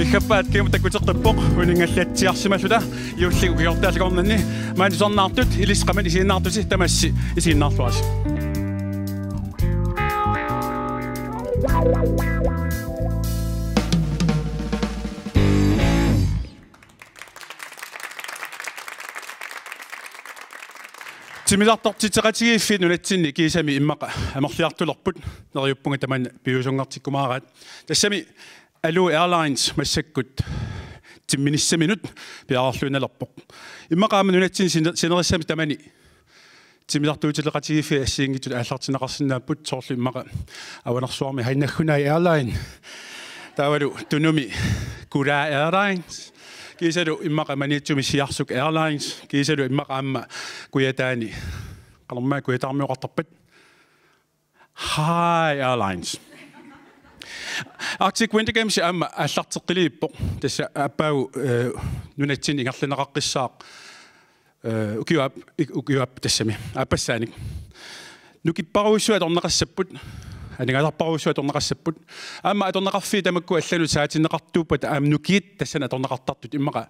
Bihappaat kiumatakuteqtappoq uningallatsiarsimalluta iulligu kiortaalagornanni maanisornaartut ilisqaman isiinnaartusi tamassi isiinnaarluasi. Timilartortiteqatigiiffi nunatsinni kiisami immaqa amorliartulerput neriuppunga taman piusungartikkumaaraat tassami Alu Airlines massakkut timminissaminut piararluunalerpoq immaqaama nunatsin sinerissami tamani timilartuutileqatigiiffi assiingitut aallartinaqarsinnaaput soorlu immaqa avanersuarmi hainnagguna airline taavalu tunumi Kura Airlines kiisalu immaqa maniitsumi siarsuk Airlines kiisalu immaqa amma kuyataani qalermaa kuyatarmiuqartarpat Hi Airlines Arctic Winter Games amma аллартеққилииппоқ тасса аппаагу нунатсин ингерлинеқаққиссаақ укиуап тассами аппассааник нукиппаруусуа торнеқассаппут анигаларпаруусуа торнеқассаппут аама аторнеқарфи тамакку аллану саатиннеқартууппат аама нукиит тассана торнеқартартут иммақа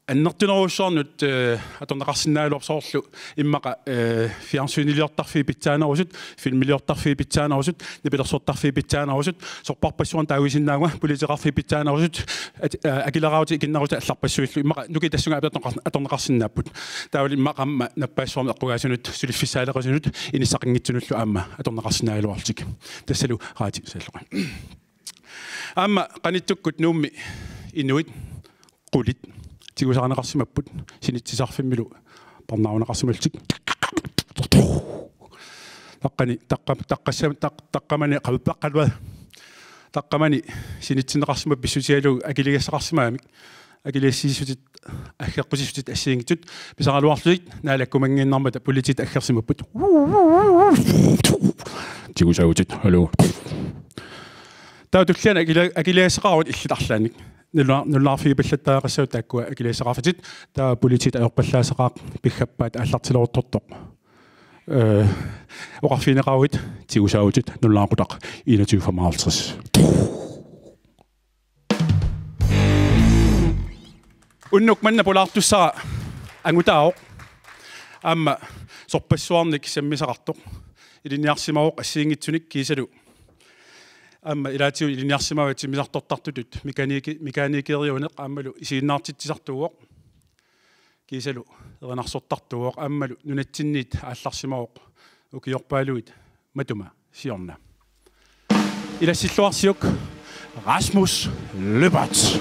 аннертинеруссуарнут аторнеқарсинаалуорсоорлу иммаqa фиарсуинилиортарфи питсаанерусут филмилиортарфи питсаанерусут нипилерсуортарфи питсаанерусут сорпарпассуан таависиннаагуа политеқарфи питсаанерусут акилераути икиннерусут алларпассуиллу иммаqa нуки тассунга аторнеқарсинааппут таавали иммақамма наппаассуарми эққугаасунут сулиффиссаалеқасунут инисақингитсунуллу аама аторнеқарсинаалуарлик тассалу раати саллоqa аама қаниттуккут нуумми инуит qulит тигусаарнеқарсимаппут синитсисарфиммилу парнаарунеқарсималтик таққани таққассам таққамани қавпаққалва таққамани синитсинеқарсима писсутиалу акилигассақарсимаамик акилиассисутит аггеққусисутит ассиингитут писаралуарлуит наалаккумангииннармата политит аггерсимаппут тигусаутит халу таутуллиана акилиассақарут иллитарлааник нуллаарфи паллаттаақассау тааккуа акилиасеқарфатит таа политит аёрпаллаасеқаақ пиггаппаат ааллартилоортортоқ оқарфинеқаруит тигусаутит нуллаарпутақ 21:55 уннук манна полаартуссара ангутаоқ аама сорпассуарник саммисақартоқ илиниарсимаоқ ассиингитсуник кисалу аама илаатиу илиниарсимава тимисартортартутут меканикериунеқ аамалу исииннаартитсартуоқ кисалу ернарсортартуоқ аамалу нунатсинниит аалларсимаоқ укиорпаалуит матума сиорна илассиллуарсиук Rasmus Løbert.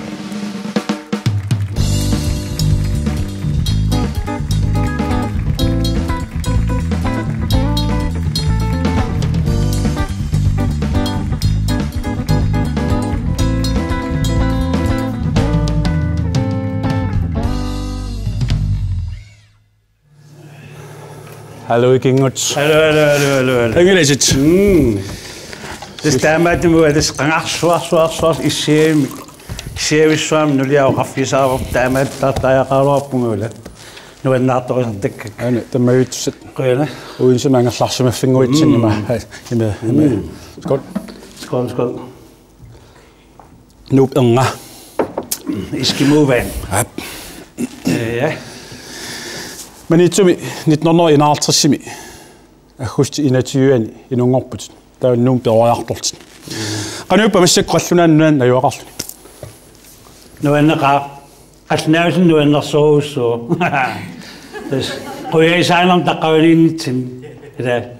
Hallo Kinguts. Hallo. Engelæsit. Det stemmer at det må det svar i sevisam nu lige afgifter op der med der jeg har op på muligt. Nu natt og det. Det må ut sit. Grønne. Uden så mange slags med fingre ud til mig. Skål. Nu unga. Eskimo-vand. Ja. Men i 1951 أخشت إلى تيوان إنه نقبض ده النوم بوايا قلت قالوا يبقى مش قلنا إنه يوقف نوع قلنا إنه النصوص بس قوي سالم تقولين إذا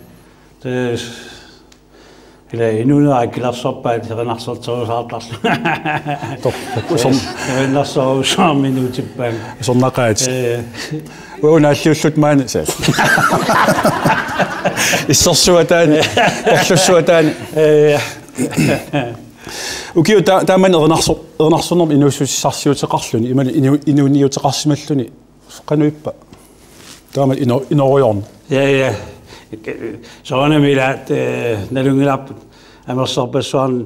إذا إنه أكل الصبح إذا نحصل صوص عطل النصوص منو تبان صرنا قاعد وأنا شوت ما نسال الصوص تاني الصوص تاني وكيو دائما نحصلهم إنه ساسيو تقصلني إنه نيو تقصملني قانو يبقى دائما إنه غيون يا سوانا ميلاد نلونغلاب أما الصبح سوان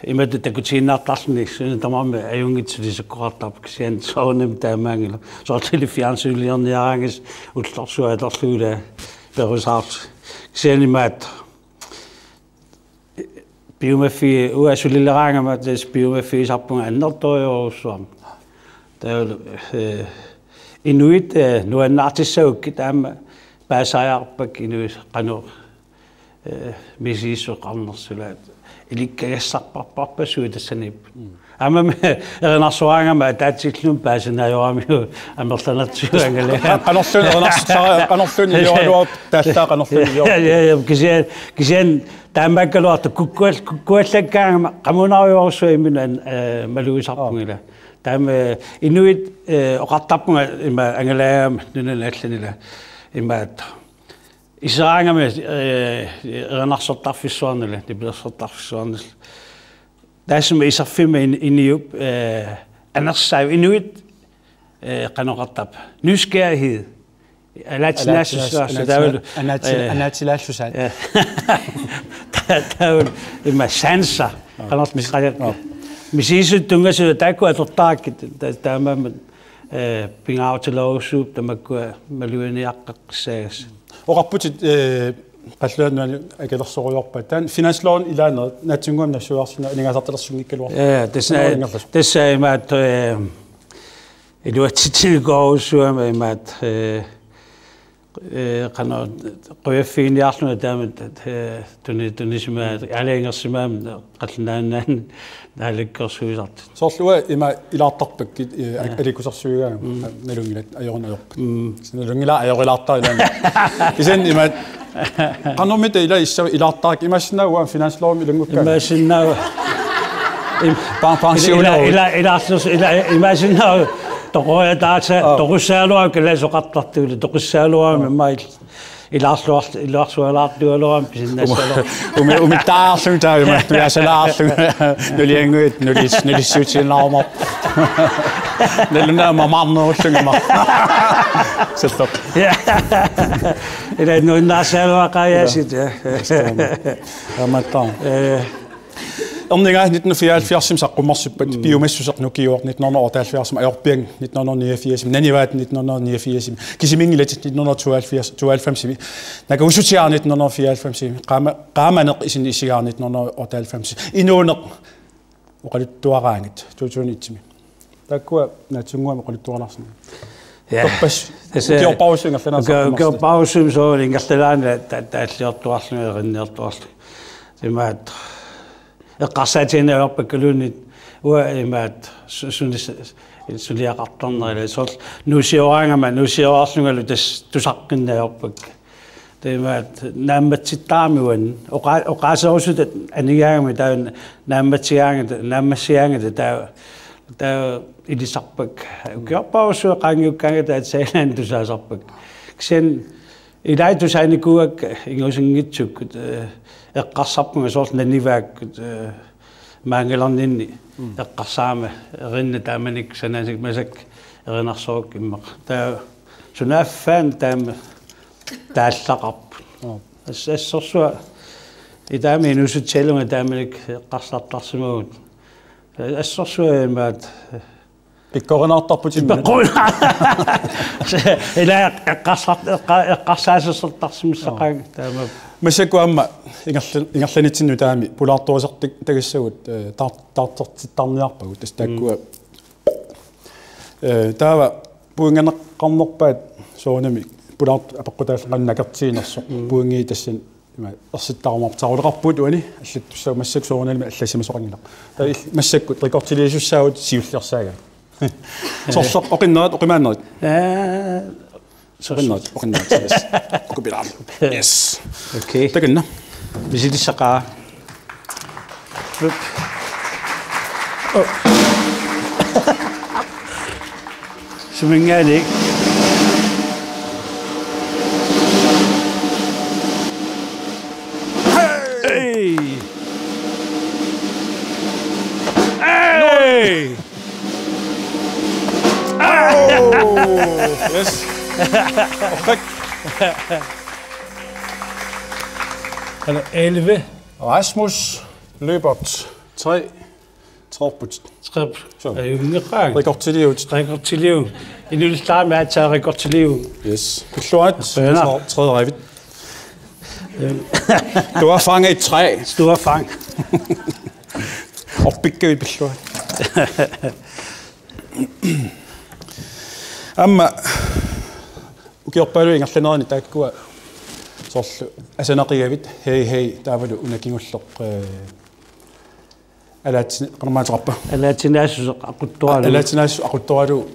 إما تكتشين نطلعني سن تمام أيونغ تسديس كوارتاب كسين سوانا متأمل صارت لي في عنصر ليان يارجس وتلاصوا تلاصوا بروزات كسين مات biomafi uasulileraanga des biomafi sappunga annertoriorussuam der inuit nuannartissaukki taama paasajarpak inuit qanu misiissoqarnersulaat ilikkajassarparparpasuu tassanip ama erinarsuaangama taatsillum paasanajorami amerlanatsuangale qanorlun yorup taallaa qanorlun yorup kisian taammakkaluarta kukkuallakkaangama qamunariorussuiminan maluisarpungila taama inuit oqartarpunga ima angalaagama nunalaallanila imaat isaraangama erinarsortarfissuarnala nipilersortarfissuarnala taasuma isarfima iniup anersaau inuit qanoqartap nysgerrighed alaatsinaassissuarsa taavulu anaatilaallusaat taavulu ima sansa qanormisqajat misiisut tungasula taakku atortaakit taamama pingaarutilorusuup tamakkua maluaniaqqaqqissaagas oqarputit qalluannuani akelersoruyorpa taan finansloon ilaaner naatsunguam nassuarsina iningasartalersunngikkaluar tässä imaat iluatsitsinikorusuama imaat qano qoyaffiiniarluna taamat tunisimaat aleengersimaam qallunaannaan naalakkersuisart soorlua ima ilaartarpakkit alikusarsuigaa nalungilat ajorunajorpat nalungila ajorilaartar ilaana isen imaat qanormita ila issa ilaartaak imassinauam finansloom ilangukka imassinau pensiona ila imassinau toqoya taatsa toqussaaluam kalasoqartartuuli toqussaaluam mail ilaarsualaartualoram pisinnassalo umittaarlung taama tuasalaarlung nulianguit nulissuutiinaarmor naluna mamarnerullungama sellor ila nuinnaasaaluaqaayasit amataan Orninga 1974 saqqummarsuppat biomassusernukiuor 1978 ajorpiang 1989 nanivaat 1989 kisimingilati 1992 nakaussutiaar 1994 qaamaneq isin isigaar 1998 inuuneq oqalittuaraangit tuutuunitsimi takkua naatsunguama oqalittuarnarsimi toppas kiorpausum soo ingertalaana taalliortuarlumi erinniortuarlu timaat eqqarsaatiinaorpakkalunit ua imaat suliaqartornerila soorl nuusioraangama nuusioarlungalu tas tusaqqinnaorpak timaat naammatsittaarmiwan oqaaserusutat anigaangama taa naammatsiaangata taa ilisarpak kiorpausua qaangiukkaanga taat sailaan tusaasarpak kisen ilai tusaanikuak ingusingitsuk eqqarsarpunga soorl nanivaak maangelarninni eqqarsaama erinna taamanik sanaasik masak erinarsoruk immaq taa sunaaffaan taama taallaqarpu assorsua itaami inusutsalunga taamanik eqqarsartarsimagut assorsua imaat pikkorenaartarputin ila eqqarsaassertarsimissaqaang taama масакуамма ингерланитсинну таами пулаартуасертик тагиссагут таартертитарниарпагут тастааккуа таава пуингенеққарнерпаат соонами пулаарт апеққутааллеқаннакертиинерсо пуингии тассан има ерситтарумартарулеқарпут уани аллаттуссаа массак сооналми аллассимасоқангила таа массаккут рекортилиисуссаагут сиуллерсаага сорсоқ оқиннерат оқимааннерит Sorry, yes. Yes. Okay. Takenna. Visitissaqaa. Oh. Sumingaalik. Hey. Hey. Oh. Yes. Han er 11. Rasmus Løbert 3. Troput. Trip. Er jo ingen rang. Rekord til livet. Rekord til livet. I nu starte med at tage rekord til livet. Yes. Kulturet. Tredje revit. Du har fanget et træ. Stor fang. Og bygge ud beslået. Amma ukiorpaalu ingerlanerani taakkua sorlu asanaqigavit hei taavalu unakingulloq alaatsin qermaatiqarpa Alaatsinaasu aquttualu. alaatsinaasu aquttualu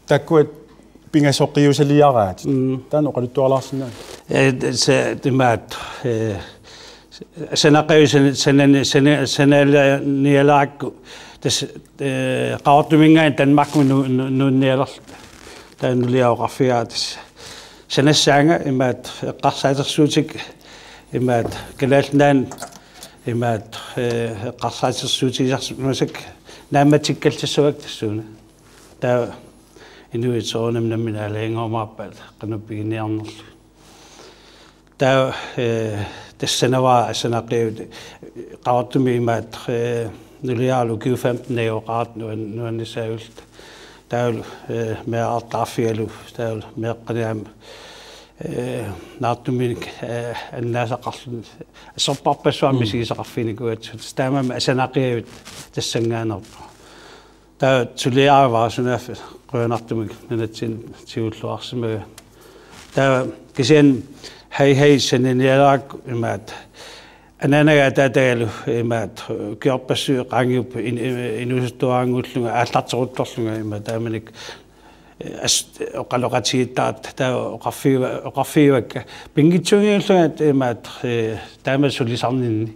taakkua pingasoqqiusaliaraat taan oqaluttuarlaarsinaa Se timaat sanaqavisananialaakku tas qaortumingaan Danmark nuunnialerlu taanuliauqarfiaatis sanassaanga imaat qarsaatersuutik imaat kalaalnaan imaat qarsaatersuutigisarmasak naammatikkaltassuak tassuuna taa inuitsoonamnamina alaingoormaappaat qanuppigiниarnerlu taa tassanavaa asanaqiut qaortumi imaat nuliaalu Q15 ajoqaart nuannisaagulta taul meaqartarfialu taul meeqqaniam naartumik annaasaqarlu assorparpassuarmi sigisaqarfinikuat taamama asanaqiut tassangaanertu taa tuliaavaasunaaf qoyanartumik nanatsin tiulluarsimaga taa kisian hei saninialaak imaat ananaga taatagalu imaat kiorpassu qaangiup inusustuaanguullunga aallarteruttorlunga imaat taamanik oqaloqatigittaat taa oqarfiivakka pingitsuungiullunga imaat taamasulisarninni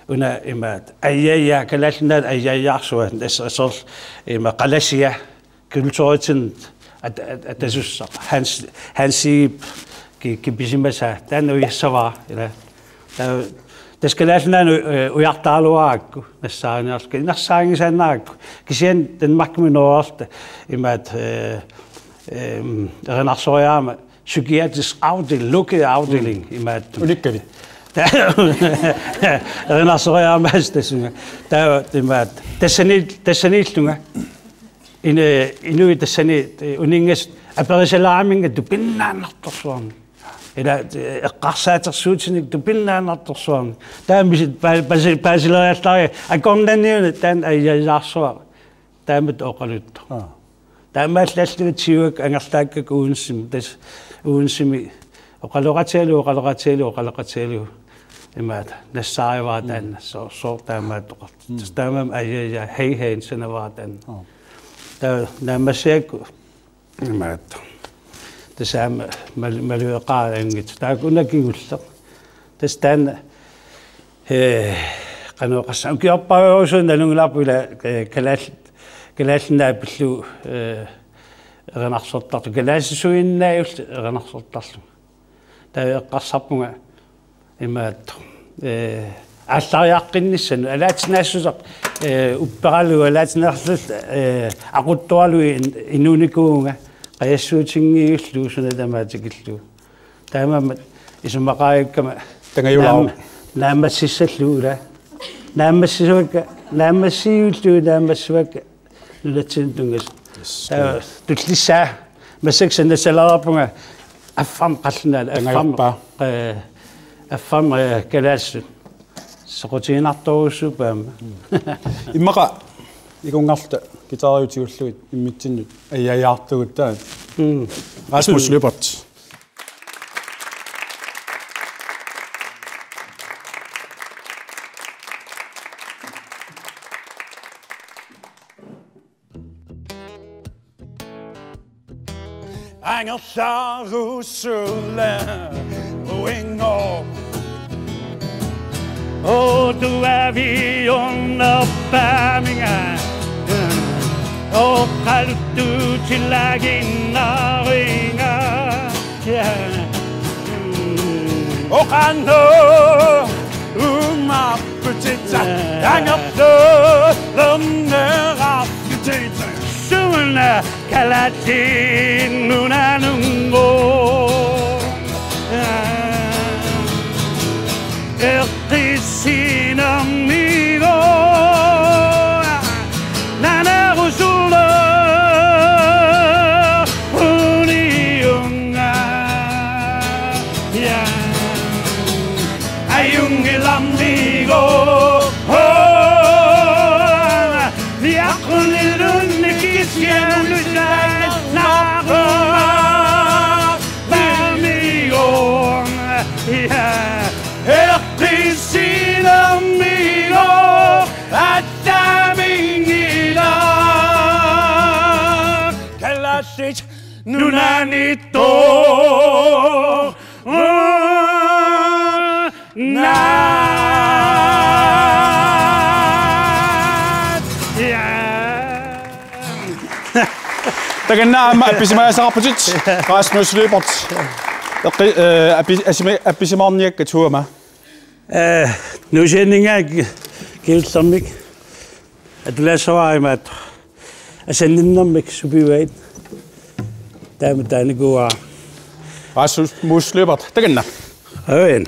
una imaat ayaya kalaalnaat ayayaarsuat asserl ima qalasia kultuuritin atasussaq hansiip kipisimasa taanuyissavaa ila taa taskalaalnaan ujartaaluaakku nassaaniarski narsaangisaannaakku kisian Danmark-minorerta imaat erinarsoriaama psykiatrisk afdeling lukket afdeling imaat ulikkavit erinarsoriaamaas tassunga taa imaat tassaniillunga inui tassani uningas aperisalaaminnga tupinnaannartorsuarni ila eqqarsaatersuutinik tupinnaannartorsuarni taamisit pasileriallari akornanniuna taan ayyajaarsuar taamat oqaluttu taamaallalluutiuak angerlaakkak uunsimi oqaloqatialu imaat nassaarivaa taanna soor taamaat oqart taamam ayyaja hei sanavaa taanna taa naammassiakku imaat tasaama malueqaaraangit taakunakigulleq tastaan qanoqassa ukiorparuusuun nalunglaarpu ila kalaallinaa pillu erinarsortarlu kalaasisuinnaayullu erinarsortarlu taa eqqarsarpunga imaat ааллариаққинниссану алаатинаассусақ уппералу алаатинеерлут ақуттуалу инуникуунга қаяссуутингиуллу сунатамаатикиллу таамамат исумақаайаккама тангаюлаа наамассиссаллуула наамассиуллу наамассуакка нулатсинтунгас таа туллиссаа массаксаннассалаарпунга аффам қаллунаала аффам калаассут соқутиинарторуссупаама иммақа игунгарта гитариутигуллуит иммитсиннут аяяартугут таат Rasmus Løbert Angersarusulle Winger Og du vi under Birmingham og kald du til at ringe Og han Appetita Angerslønne Appetita Sune kalatin nunanungo Erqisina migo Nana rusula Uniunga ayungilammigo yaqnilun kisyanusan nago bamigo ya eqisinammigo attamingila kalasich nunanito تقلنا أما أبيسما ساقبتش قاس مسلي بط أبيسما نيك كتشوه ما نوجينينغا كيلتاميك أدلسوا مات أسننمك سبيويت تاني جوا قاس مسلي بط تقلنا وين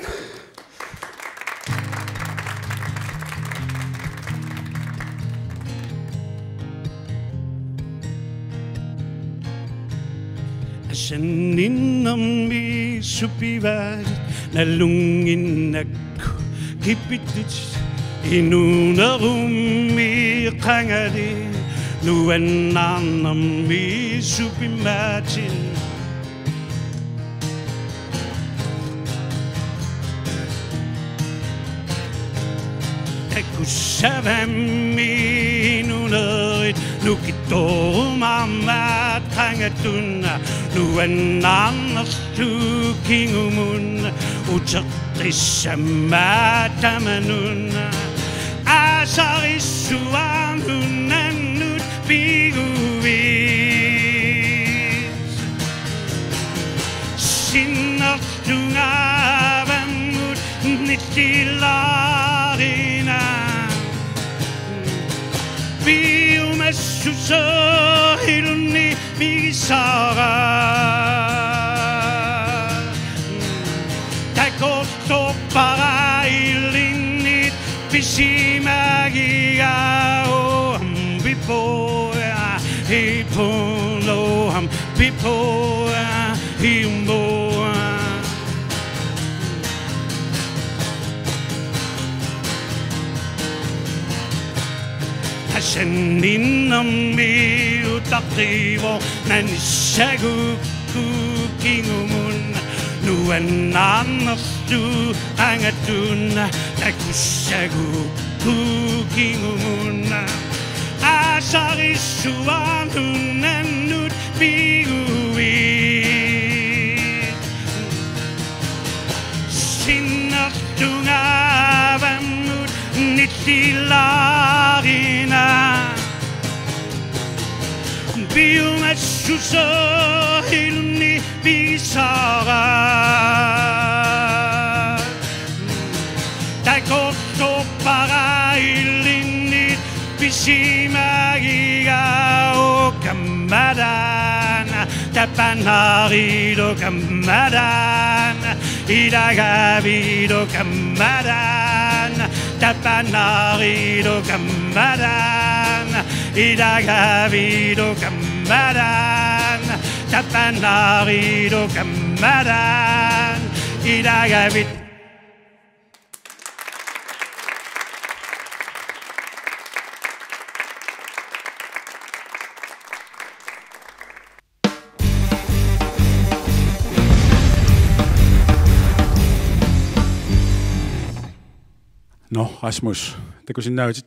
Ninammi supivat nalunginakku kipitich inunarummi qangari nuannarnammi supimaatin takussavammi inunarit nukittorumammaat qangatunna nuannarnertu kingumun uteqissammaatamanun asarissuarnunnannut piguvis sinnertungavammut nittilarina biumassusahilunni migisara takosto parailinit pisimagia oham bipoa hipoloham bipoa himboa Ninammi utaqivo nanissagu kingumun nuannarnertu angatun takussagu kingumun asarissuarnunnannut piguit sinnertungavammut nittilarina biumassusahilni bisara takosto parailinit pisimagia o kamadan tapanarido kamadan idagavido kamadan tapanarido kamadan idagavido kamadan tapanarido kamadan idagavit No, Rasmus, kun sinä näytit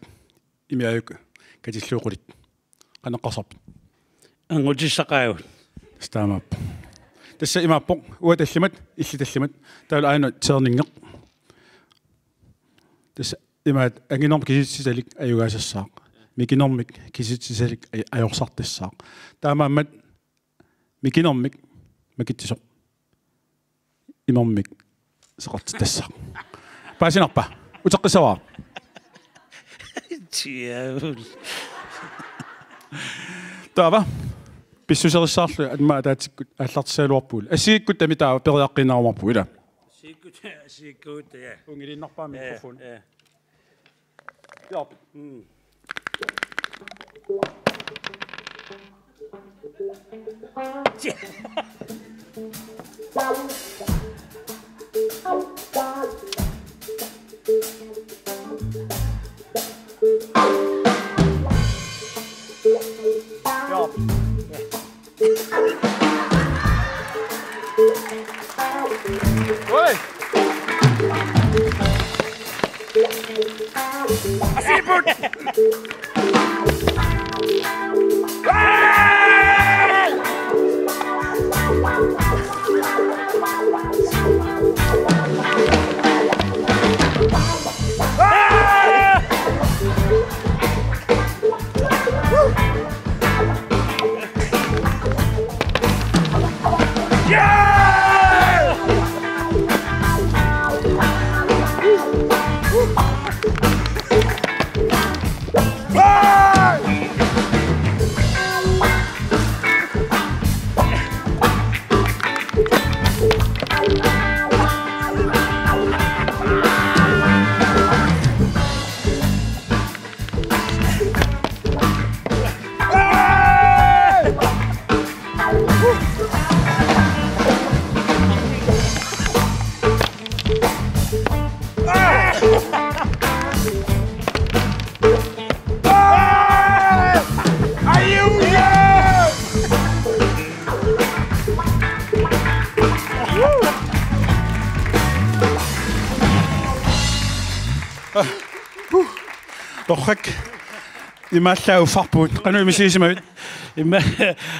imiäyk kätilluuqulit qanaqarsarp angutissaqaayut staamap tassa imaappoq uatallimat illitallimat taala ainu teerningeq tassa imaat anginorm kisitsisalik ayugaasassaaq mikinormik kisitsisalik ajorsartissaaq taamaammat mikinormik makittisoq imormik seqartitassaaq paasinarpa uteqqisawaa Tava pissuserissarlu atma ataatikkut аллартисааluarpuul ассигиккут тамитаа периаққинаарумарпу ила сиккут я унгилиннарпаа микрофон я Asiput. Lohak imalla uffarpuut qanu imisiisimavit imma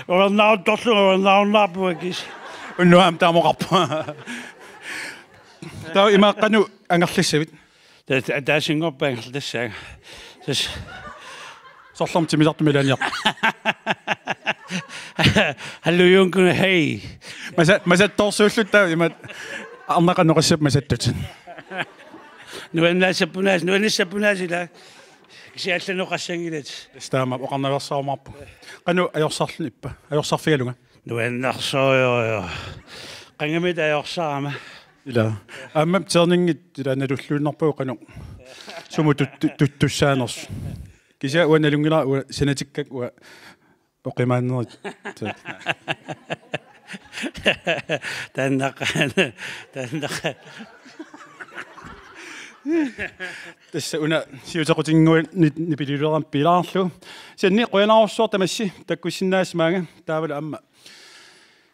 ornauttorluornaarnaarpuakis unnuam taamoqarpa taa ima qanu angerlissavit taasingorpaangerlassaaga sas sorlorm timisartumilaaniaq hallujunkuna hei masat torsuullut taa ima arnaqannoqassap masattut nuannaassappunaasila kisiallanoqassangilat staama oqarnaversaarmarpu qanu ajorsarlun ippa ajorsarfigalunga nuannarsoojoo qangamit ajorsaama ila ammam terninngit ila nalulluunnerpuu qanu sumu tuttussaaners kisia uanalungila sanatikkak ua oqimaannerit tannaqa tässä una siutaqutinguat nipililueram pilaarlu sanni qoyanarussuar tamassi takkussinnaasmaanga taavala amma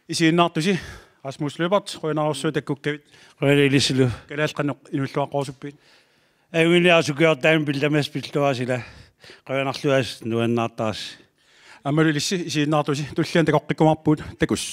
isiinnaartusi Rasmus Løbert qoyanarussu takkukkavit qoyanilissulu kalaalqanneq inulluaqorsuppiit ayungiliarsukiortaan piltamas pilluasila qoyanarluas nuannaartaas ammalulissi isiinnaartusi tullian takoqqikumarpuut takus